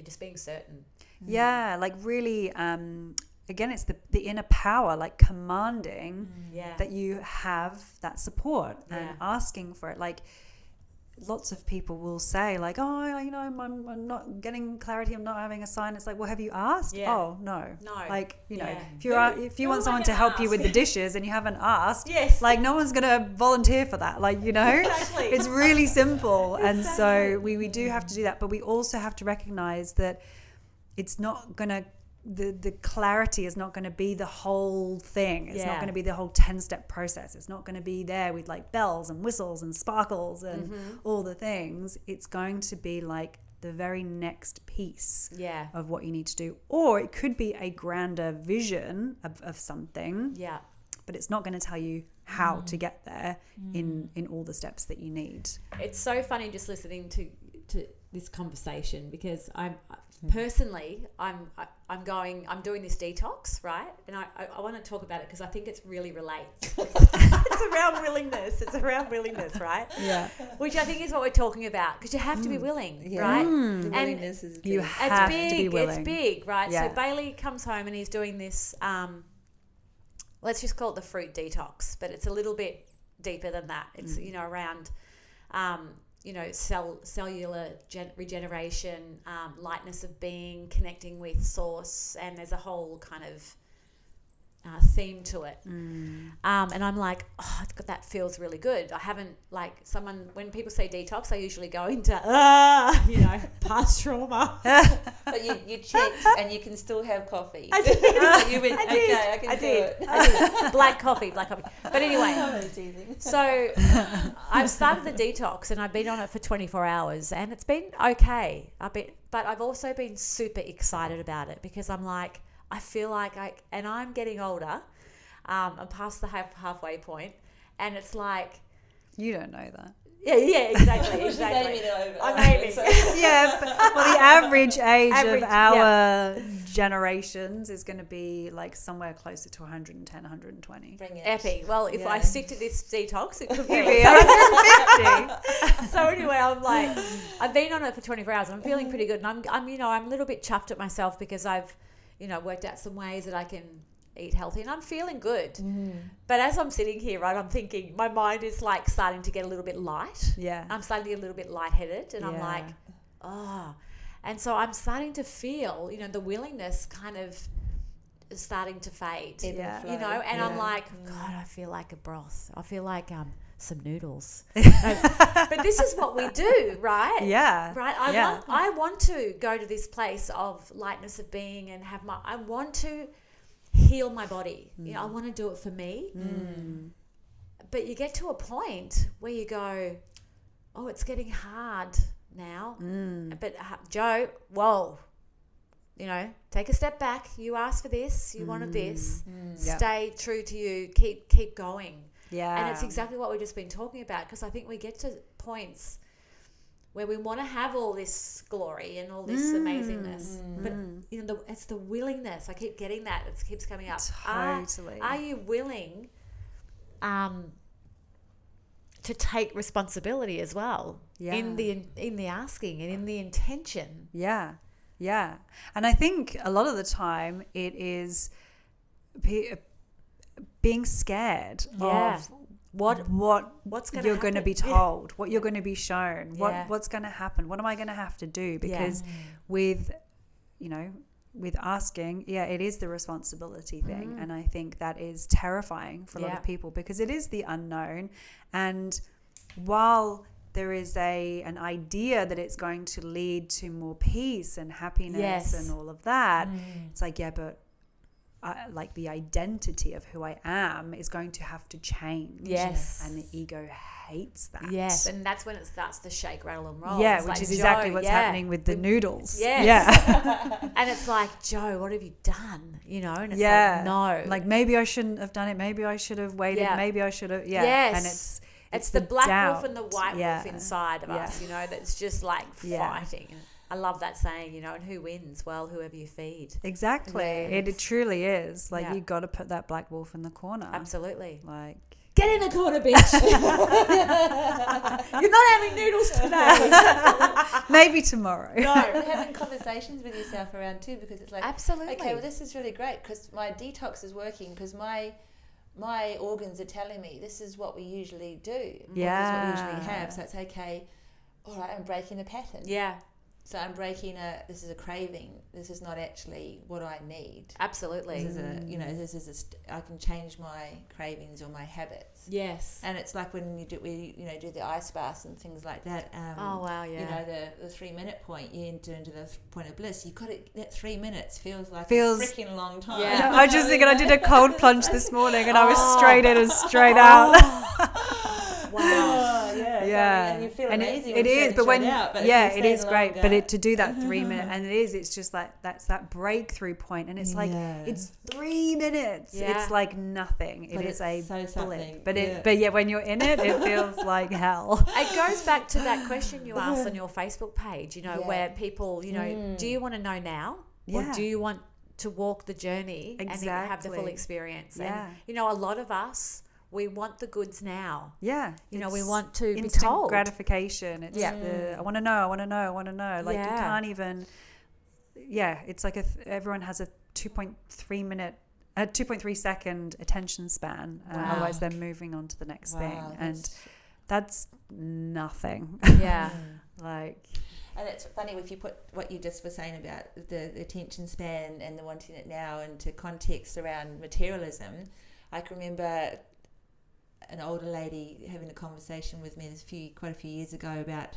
just being certain. Yeah, like really, again, it's the inner power, like commanding that you have that support and asking for it. Like lots of people will say like, oh, you know, I'm not getting clarity, I'm not having a sign. It's like, well, have you asked? Oh, no. Like, you know, if you want someone to help you with the dishes and you haven't asked, like no one's going to volunteer for that. Like, you know, it's really simple. And so we do have to do that. But we also have to recognize that it's not going to, the clarity is not going to be the whole thing. It's not going to be the whole 10-step process. It's not going to be there with like bells and whistles and sparkles and all the things. It's going to be like the very next piece of what you need to do. Or it could be a grander vision of something. Yeah. But it's not going to tell you how to get there in all the steps that you need. It's so funny just listening to this conversation, because I'm personally I'm doing this detox, right? And I want to talk about it because I think it's really relates. It's around willingness. It's around willingness, right? Yeah. Which I think is what we're talking about, because you have to be willing, right? The willingness is big. You have to be willing. It's big, right? Yeah. So Bailey comes home and he's doing this. Let's just call it the fruit detox, but it's a little bit deeper than that. It's you know, around. You know, cellular regeneration, lightness of being, connecting with source, and there's a whole kind of theme to it. And I'm like, oh, that feels really good. I haven't, like, when people say detox, I usually go into, you know, past trauma. But you checked and you can still have coffee. I did. You went, I can do it. I did. Black coffee. But anyway, so I've started the detox and I've been on it for 24 hours and it's been okay. But I've also been super excited about it, because I'm like, I feel like and I'm getting older. I'm past the halfway point, and it's like, you don't know that. Yeah, exactly. I'm aiming. Yeah, well, the average age of our generations is going to be like somewhere closer to 110, 120. Bring it. Epic. Well, if I stick to this detox, it could be 150. So anyway, I'm like, I've been on it for 24 hours, and I'm feeling pretty good, and I'm you know, I'm a little bit chuffed at myself because I've, you know, worked out some ways that I can eat healthy and I'm feeling good. But as I'm sitting here, right, I'm thinking, my mind is like starting to get a little bit light. Yeah. I'm starting to get a little bit lightheaded, and I'm like, oh. And so I'm starting to feel, you know, the willingness kind of starting to fade. You know, and I'm like, God, I feel like a broth. I feel like some noodles. But this is what we do, right? Yeah. Right? I want to go to this place of lightness of being and I want to heal my body. You know, I want to do it for me. But you get to a point where you go, oh, it's getting hard now. But Joe, whoa. You know, take a step back. You asked for this. You wanted this. Stay true to you. Keep going. Yeah. And it's exactly what we've just been talking about, because I think we get to points where we want to have all this glory and all this amazingness. But, you know, it's the willingness. I keep getting that. It keeps coming up. Totally. Are you willing to take responsibility as well in the asking and in the intention? Yeah. Yeah. And I think a lot of the time it is being scared of what's you're going to be told, what you're going to be shown, what's going to happen, what am I going to have to do? Because with asking, it is the responsibility thing. And I think that is terrifying for a lot of people, because it is the unknown. And while there is an idea that it's going to lead to more peace and happiness and all of that. It's like, yeah, but like the identity of who I am is going to have to change. Yes. And the ego hates that. Yes, and that's when it starts to shake, rattle, and roll. Yeah, it's which like, is exactly Joe, what's happening with the noodles. Yes. Yeah. And it's like, Joe, what have you done? You know, and it's Yeah. like, no. Like, maybe I shouldn't have done it. Maybe I should have waited. Yeah. Maybe I should have. Yeah. Yes. And it's the black doubt. wolf and the white wolf inside of us, you know, that's just like fighting. I love that saying, you know, and who wins? Well, whoever you feed. Exactly. Yeah. It truly is. Like, you got to put that black wolf in the corner. Absolutely. Like, Get in the corner, bitch. You're not having noodles today. maybe tomorrow. No, but having conversations with yourself around too, because it's like, Absolutely. okay, well, this is really great because my detox is working because my organs are telling me this is what we usually do. This is what we usually have. So it's okay. All right, I'm breaking a pattern. Yeah. So I'm breaking this is a craving. This is not actually what I need. Absolutely. This is I can change my cravings or my habits. Yes. And it's like when do the ice baths and things like that. Oh wow, yeah. You know, the 3-minute point, you enter into the point of bliss. You got it. That 3 minutes feels a freaking long time. Yeah. I was just thinking I did a cold plunge this morning and I was straight in and straight out. Wow. Yeah. And you feel and amazing. it is, but when it is great. Longer. But to do that 3 minute, and it's just like that's that breakthrough point, and it's like it's 3 minutes. Yeah. It's like nothing. It is a so blip. But when you're in it, it feels like hell. It goes back to that question you asked on your Facebook page, you know, where people, you know, do you want to know now or do you want to walk the journey and have the full experience? Yeah. And, you know, a lot of us, we want the goods now. Yeah. You know, we want to be instant told. gratification. It's I want to know. Like you can't even, it's like everyone has a 2.3 second attention span. Otherwise they're moving on to the next thing. And that's nothing. Yeah. Like, and it's funny if you put what you just were saying about the attention span and the wanting it now into context around materialism. I can remember an older lady having a conversation with me quite a few years ago about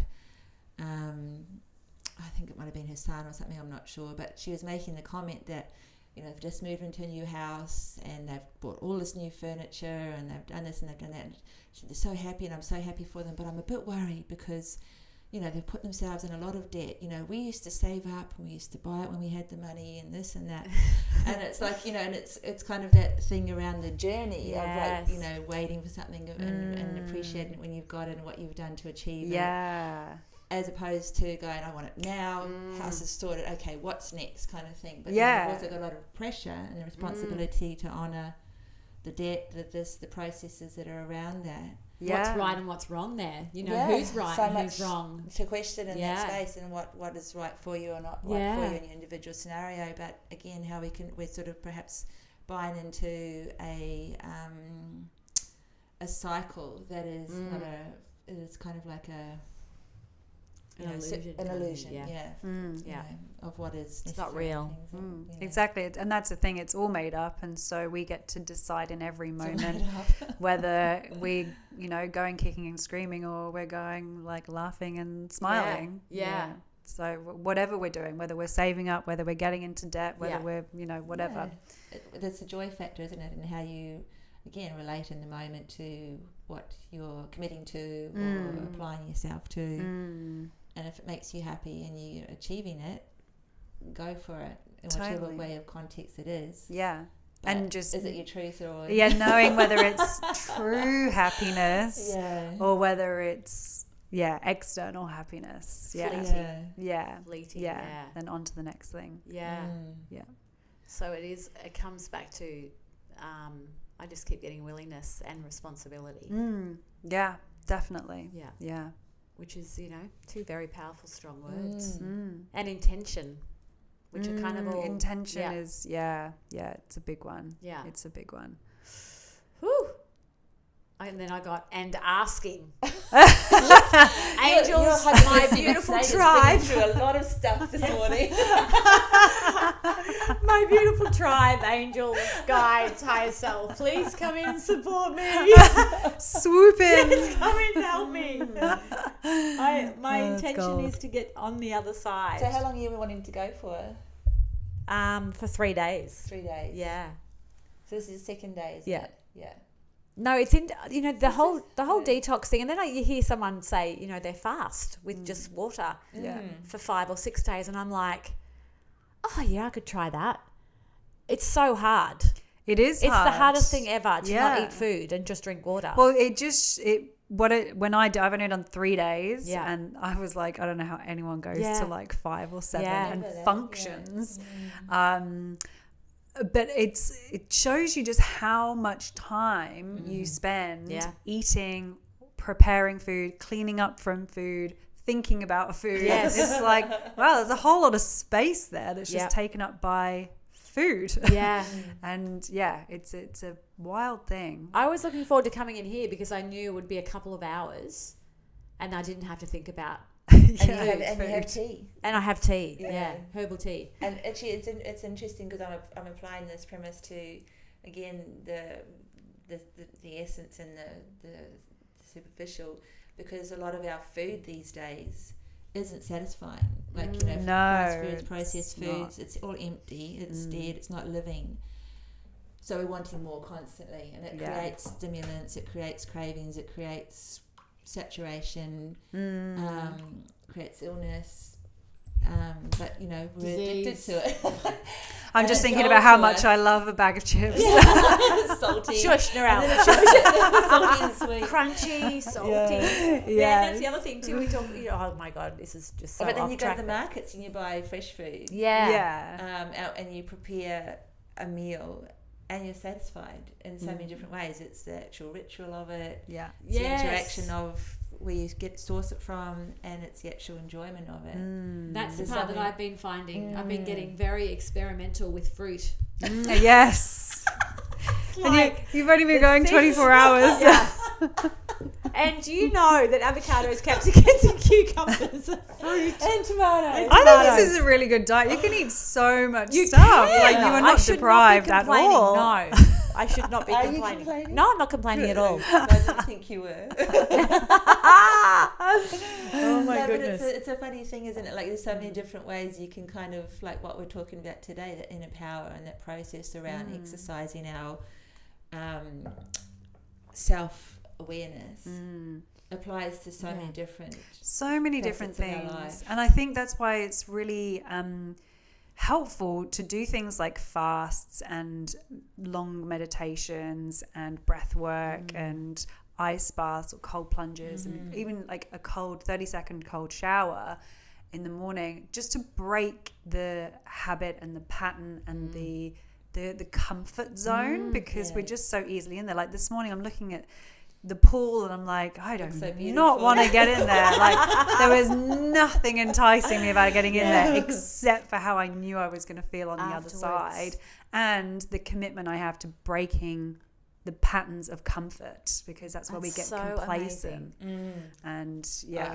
I think it might have been her son or something, I'm not sure, but she was making the comment that, you know, they've just moved into a new house and they've bought all this new furniture and they've done this and they've done that, and they're so happy and I'm so happy for them, but I'm a bit worried because, you know, they've put themselves in a lot of debt. You know, we used to save up and we used to buy it when we had the money and this and that. And it's like, you know, and it's kind of that thing around the journey of like, you know, waiting for something and appreciating it when you've got it and what you've done to achieve it. As opposed to going, I want it now, house is sorted, okay, what's next kind of thing. But then you've also got a lot of pressure and the responsibility to honour the debt, the processes that are around that. What's right and what's wrong there? You know, who's right so and much who's wrong? To question in that space and what is right for you or not right for you in your individual scenario. But again, how we're sort of perhaps buying into a cycle that is not it's kind of like an illusion, you know, of what is. It's not real. Exactly, and that's the thing. It's all made up, and so we get to decide in every moment whether we, you know, going kicking and screaming or we're going like laughing and smiling. Yeah. So whatever we're doing, whether we're saving up, whether we're getting into debt, whether we're, you know, whatever. There's the joy factor, isn't it, and how you again relate in the moment to what you're committing to or applying yourself to. And if it makes you happy and you're achieving it, go for it in whichever way of context it is. Yeah. But and just is it your truth or knowing whether it's true happiness or whether it's external happiness. Fleeting. Then on to the next thing. So it comes back to I just keep getting willingness and responsibility. Yeah, definitely. Yeah. Which is, you know, two very powerful, strong words. And intention, which are kind of all... Intention is, it's a big one. Yeah. It's a big one. Whew. And then I got, and asking. Angels, Angels, my beautiful tribe. Through a lot of stuff this morning. My beautiful tribe, angels, guides, higher self. Please come in and support me. Swoop in. Please come in and help me. My intention gold. is to get on the other side. So how long are you wanting to go for? For 3 days. 3 days. Yeah. So this is the second day, isn't Yeah. it? Yeah. No, it's in, the whole detox thing, and then you hear someone say, they fast with just water for 5 or 6 days, and I'm like, oh yeah, I could try that. It's so hard. It is. It's hard. the hardest thing ever to not Yeah. eat food and just drink water. Well, I've only done 3 days, and I was like, I don't know how anyone goes to like 5 or 7 and functions. But it shows you just how much time you spend eating, preparing food, cleaning up from food, thinking about food. Yes. It's like, wow, there's a whole lot of space there that's just taken up by food. Yeah. And it's a wild thing. I was looking forward to coming in here because I knew it would be a couple of hours and I didn't have to think about And you have tea. And I have tea. Yeah. Yeah. Herbal tea. And actually, it's interesting because I'm applying this premise to, again, the essence and the superficial, because a lot of our food these days isn't satisfying. Like fast foods, processed foods, it's all empty. It's dead. It's not living. So we're wanting more constantly, and it creates stimulants. It creates cravings. It creates saturation, creates illness, but we're addicted to it. I'm just thinking about how much I love a bag of chips. Salty. Shush, Narelle. Salty and sweet. Crunchy, salty. Yeah, that's the other thing too. We talk, oh my God, this is just so But then off you go track. to the markets and you buy fresh food. Yeah. And you prepare a meal and you're satisfied in so many different ways. It's the actual ritual of it. Yeah. It's the interaction of where you source it from, and it's the actual enjoyment of it. That's the There's part that something- I've been finding. I've been getting very experimental with fruit. Yes. And you've only been going 24 hours. And do you know that avocados, capsicums, and cucumbers are fruit? And tomatoes. I think this is a really good diet. You can eat so much stuff. Like, you are I not should deprived not at be complaining. all. No, I should not be Are you complaining. complaining? No, I'm not complaining at all. I didn't think you were. Oh my But goodness. it's a funny thing, isn't it? Like, there's so many different ways you can kind of, like what we're talking about today, that inner power and that process around exercising our self-awareness applies to so many different different facets of our things. life. And I think that's why it's really helpful to do things like fasts and long meditations and breath work and ice baths or cold plunges and even like a 30-second cold shower in the morning, just to break the habit and the pattern and the comfort zone, because we're just so easily in there. Like this morning I'm looking at the pool and I'm like, I don't not want to get in there. Like, there was nothing enticing me about getting in there except for how I knew I was going to feel on the other side, and the commitment I have to breaking the patterns of comfort, because that's where we get so complacent. And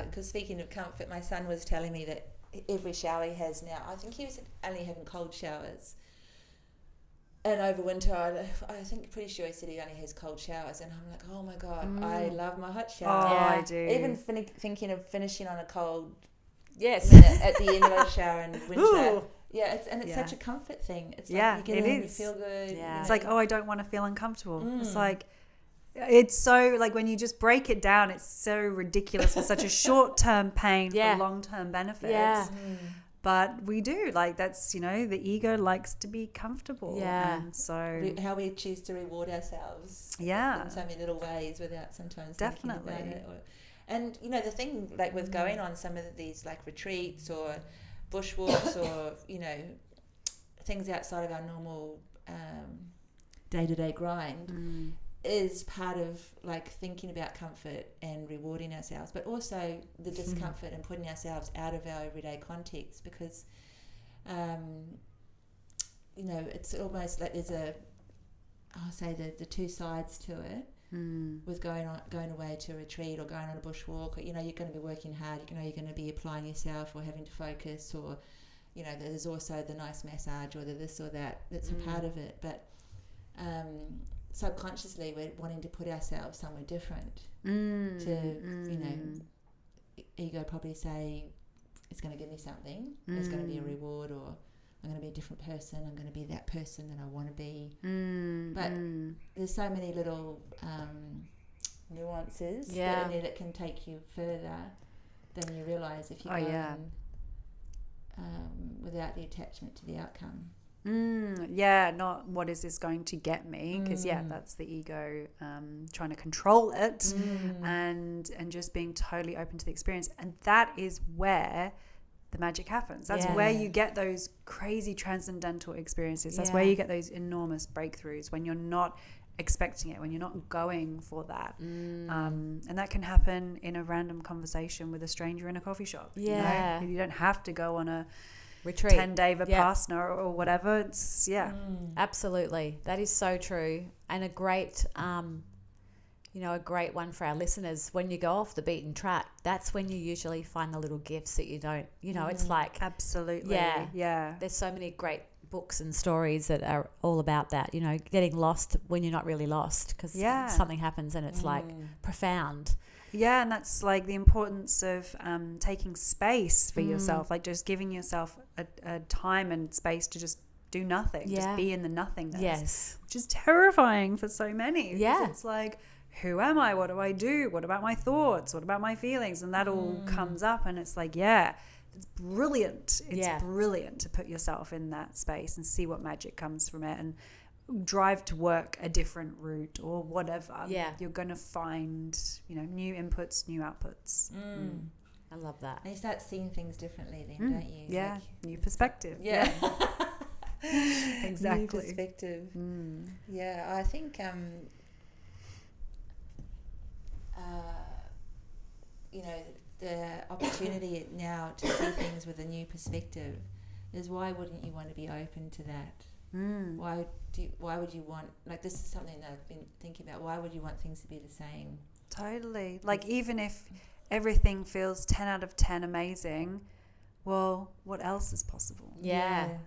because speaking of comfort, my son was telling me that every shower he has now, I think he was only having cold showers. And over winter, I think pretty sure he said he only has cold showers. And I'm like, oh my God, I love my hot shower. I do. Even thinking of finishing on a cold Yes. minute at the end of a shower in winter. Ooh. Yeah, it's such a comfort thing. It's Yeah, like you get it in, is. you feel good. Yeah. It's like, oh, I don't want to feel uncomfortable. It's like, it's so, like, when you just break it down, it's so ridiculous for such a short-term pain for long-term benefits. Yeah. But we do, like, that's, the ego likes to be comfortable. Yeah. And so, how we choose to reward ourselves in so many little ways without sometimes thinking about it. And the thing, like, with going on some of these like retreats or bushwalks or things outside of our normal day-to-day grind is part of like thinking about comfort and rewarding ourselves, but also the discomfort and putting ourselves out of our everyday context, because it's almost like there's the two sides to it. with going away to a retreat or going on a bushwalk. Or, you know, you're going to be working hard. You know, you're going to be applying yourself or having to focus, or, you know, there's also the nice massage or the this or that. That's a part of it. But subconsciously, we're wanting to put ourselves somewhere different to, you know, ego probably say it's going to give me something. There's going to be a reward, or I'm going to be a different person. I'm going to be that person that I want to be. But there's so many little nuances that, that can take you further than you realise if you go in without the attachment to the outcome. Not what is this going to get me, because that's the ego trying to control it, and just being totally open to the experience. And that is where the magic happens. That's where you get those crazy transcendental experiences. That's where you get those enormous breakthroughs, when you're not expecting it, when you're not going for that. And that can happen in a random conversation with a stranger in a coffee shop. You know? You don't have to go on a retreat, 10-day Vipassana or whatever. It's absolutely, that is so true, and a great a great one for our listeners. When you go off the beaten track, that's when you usually find the little gifts that you don't, it's like, absolutely, there's so many great books and stories that are all about that, getting lost when you're not really lost, because something happens and it's like profound. Yeah, and that's like the importance of taking space for yourself, like just giving yourself a time and space to just do nothing, just be in the nothingness, which is terrifying for so many. Because it's like, who am I? What do I do? What about my thoughts? What about my feelings? And that all comes up, and it's like, it's brilliant. It's brilliant to put yourself in that space and see what magic comes from it, and drive to work a different route or whatever. You're going to find, new inputs, new outputs. I love that. And you start seeing things differently then, don't you? Yeah, like, new perspective. Exactly. New perspective. Yeah, I think the opportunity now to see things with a new perspective is, why wouldn't you want to be open to that? Why would you want, like, this is something that I've been thinking about, why would you want things to be the same? Totally. Like, even if everything feels 10 out of 10 amazing, well, what else is possible?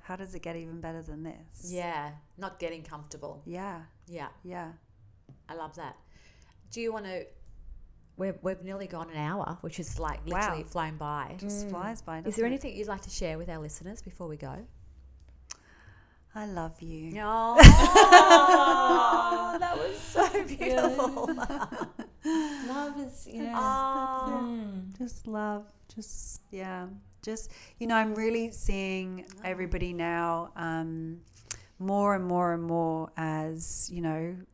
How does it get even better than this? Not getting comfortable. Yeah. I love that. Do you want to, we've nearly gone an hour, which is like literally flown by. Just flies by. Is there anything you'd like to share with our listeners before we go? I love you. Oh, that was so beautiful. Love is, just love. Just, I'm really seeing everybody now more and more and more as,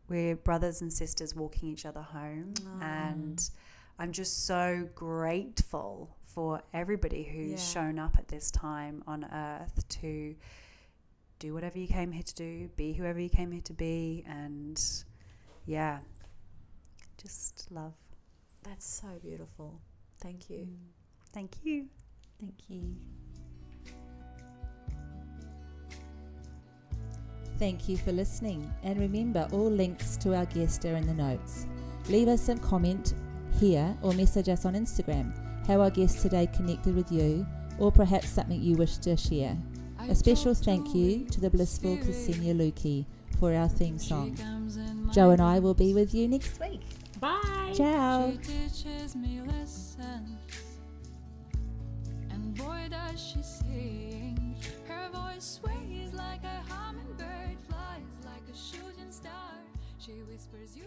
we're brothers and sisters walking each other home. And I'm just so grateful for everybody who's shown up at this time on earth to do whatever you came here to do, be whoever you came here to be, and just love. That's so beautiful. Thank you. Thank you. Thank you. Thank you for listening, and remember, all links to our guest are in the notes. Leave us a comment here or message us on Instagram how our guest today connected with you, or perhaps something you wish to share. A special thank you to the blissful Ksenia Luki for our theme song. Joe and I will be with you next week. Bye. Ciao. She teaches me lessons, and boy does she sing. Her voice sways like a hummingbird, flies like a shooting star. She whispers you